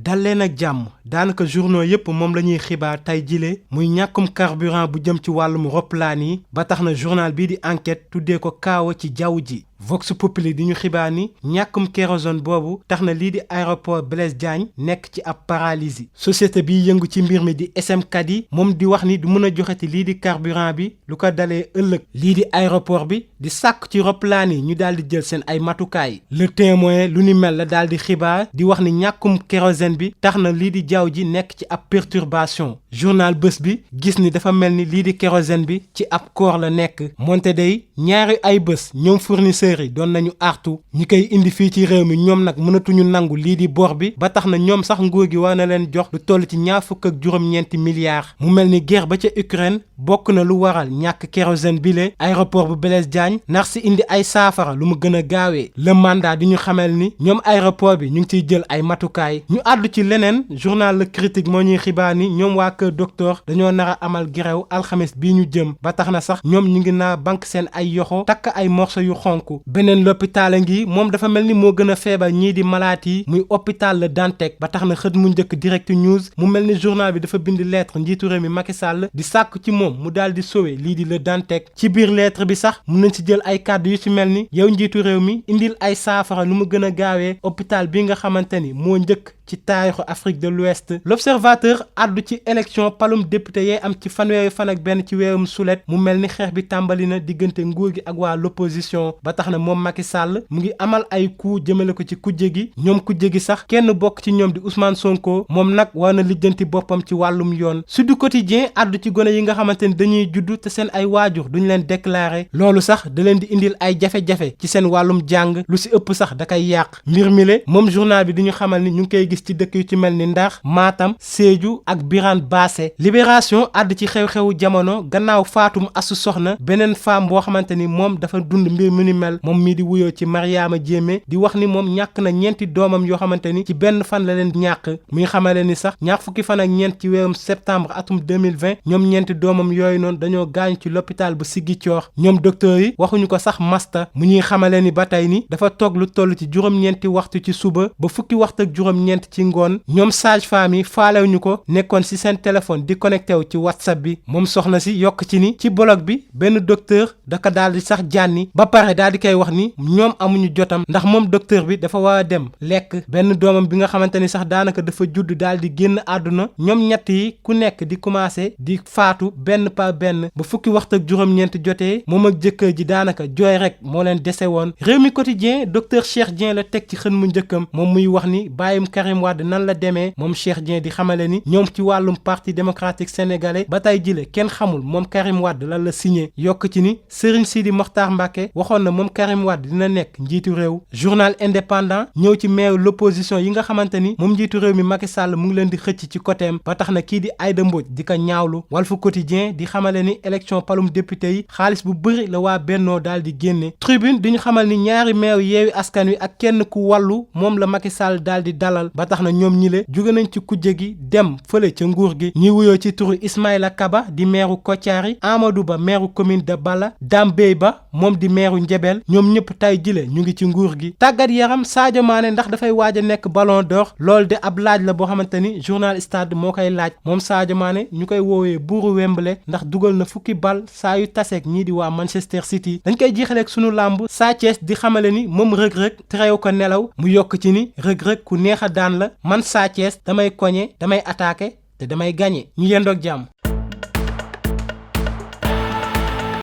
dal leen ak jàmm daanaka journaux yépp moom la ñuy xibaar tey jile muy ñàkkum carburant bu jëm ci wàllum roplaan yi ba tax na journal bii di enquête tuddee ko kaawa ci jaww ji Vox Populi di ñu xibaar ni ñàkkum kérosène boobu tax na lii di aéroport Blaise Diagne nekk ci ab paralysie société bi yëngu ci mbir mi di SMCAD yi moom di wax ni du mën a joxeti lii di carburant bi lu ko dalee ëllëg lii di aéroport bi di sàkk ci roplaan yi ñu daal di jël seen ay matukaay Le Témoin lu ni mel la daal di xibaar di wax ni ñàkkum kérosène bi tax na lii di jaww ji nekk ci ab perturbation journal Bës bi gis ni dafa mel ni lii di kérosène bi ci ab koor la nekk moonte day ñaari ay bés ñoom fournisseurs yi doon nañu artu ñi koy indi fii ci réew mi ñoom nag mënatuñu nangu lii di bor bi ba tax na ñoom sax nguur gi war na leen jox lu toll ci $26 milliards mu mel ni guerre ba ca Ukraine bokk na lu waral ñàkk kérosène bile aéroport bu Blaise Diagne nar si indi ay saafara lu mu gën a gaawee le mandat di ñu xamal ni ñoom aéroport bi ñu ngi ciy jël ay matukaay ñu àddu ci leneen journal Le Critique moo ñuy xibaar ni ñoom waa Kër Docteur dañoo nar a amal grève alxames bii ñu jëm ba tax na sax ñoom ñu ngi naa banque seen ay yoxo takk ay morceau yu xonk beneen l'hôpital a ngi moom dafa mel ni moo gën a feebar ñii di malaat yi muy hôpital Le Dantec ba tax na xët mu njëkk Direct News mu mel ni journal bi dafa bind lettre njiitu réew mi Macky Sall di sàkk ci moom mu daal di sauver lii di Le Dantec ci biir lettre bi sax mun nañ ci jël ay kàddu yu ci mel ni yow njiitu réew mi indil ay saafara nu mu gën a gaawee hôpital bi nga xamante ni moo njëkk ci taarixu Afrique de l'Ouest l'Observateur àddu ci élection palum député yee am ci fanweeri fan ak benn ci weerum sulet mu mel ni xeex bi tàmbali na diggante nguur gi ak waa l'opposition ba tax na moom Macky Sall mu ngi amal ay coup jëmale ko ci kujje gi ñoom kujje gi sax kenn bokk ci ñoom di Ousmane Sonko moom nag war na lijjanti boppam ci wàllum yoon Sud Quotidien àddu ci gone yi nga xamante ni dañuy juddu te seen ay waajur duñ leen déclarer loolu sax da leen di indil ay jafe-jafe ci seen wàllum jàng lu si ëpp sax da koy yàq mbir mi le moom journal bi di ñu xamal ni ñu ngi koy gis ci dëkk yu ci mel ni Ndar Matam Sédhiou ak Birane Basse Libération àdd ci xew-xewu jamono gannaaw faatum Asu Soxna beneen femme boo xamante ni moom dafa dund mbir mu ni mel moom mii di wuyoo ci Mariama Diémé di wax ni moom ñàkk na ñeenti doomam yoo xamante ni ci benn fan la leen ñàkk muy xamale ni sax ñaar fukki fan ak ñeent ci weerum septembre atum 2020 ñoom ñeenti doomam yooyu noonu dañoo gaañu ci l'hôpital bu Ziguinchor ñoom docteur yi waxuñu ko sax masta mu ñuy xamale ni ba tey ni dafa toog lu toll ci juróom-ñeenti waxtu ci suba ba fukki waxtu ak juróom-ñeent ci ngoon ñoom sage-femme yi faalewuñu ko nekkoon ci seen téléphone di connecté wu ci WhatsApp bi moom soxna si yokk ci ni ci blog bi benn docteur daka daal di sax jànni ba pare daal di koy wax ni ñoom amuñu jotam ndax moom docteur bi dafa war a dem lekk benn doomam bi nga xamante ni sax daanaka dafa judd daal di génn àdduna ñoom ñett yi ku nekk di commencé di faatu benn par benn ba fukki waxtu ak juróom-ñeent jotee moom ak jëkkër ji daanaka jooy rek moo leen dese woon Rewmi Quotidien docteur Cheikh Dieng la teg ci xën mu njëkkam moom muy wax ni bàyyim Karim Wade nan la demee moom Cheikh Dieng di xamale ni ñoom ci wàllum parti démocratique sénégalais ba tey jile kenn xamul moom Karim Wade lan la signé yokk ci ni Serigne Sidi Mokhtar Mbacké waxoon na moom Karim Wade dina nekk njiitu réew journal indépendant ñëw ci maire l'opposition yi nga xamante ni moom njiitu réew mi Macky Sall mu ngi leen di xëcc ci côtéem ba tax na kii di Aïda Mbodj di ko ñaawlu Walf Quotidien di xamale ni élection palum député yi xaalis bu bëri la waa Bennoo daal di génne Tribune di ñu xamal ni ñaari maire Yewwi Askan Wi ak kenn ku wàllu moom la Macky Sall daal di dalal ba tax na ñoom ñile jóge nañ ci kujje gi dem fële ca nguur gi ñi wuyoo ci turu Ismaïla Kaba di maire Kotiari Amadou Ba maire commune de Bala Dame Bey Ba moom di maire Ndiébel ñoom ñëpp tay jile ñu ngi ci nguur gi tàggat yaram Sadio Mané ndax dafay waaj a nekk Ballon d'Or loolu de ab laaj la boo xamante ni journal Stade moo koy laaj moom Sadio Mané ñu koy woowee buuru Wembley ndax dugal na fukki bal saa yu taseeg ñii di waa Manchester City dañ koy jeexaleeg sunu làmb Sa Thiès di xamale ni moom rëg-rëg terew ko nelaw mu yokk ci ni rëg-rëg ku neex a daan la man Sa Thiès damay koñe damay attaqué te damay gagné ñu yendoog jàmm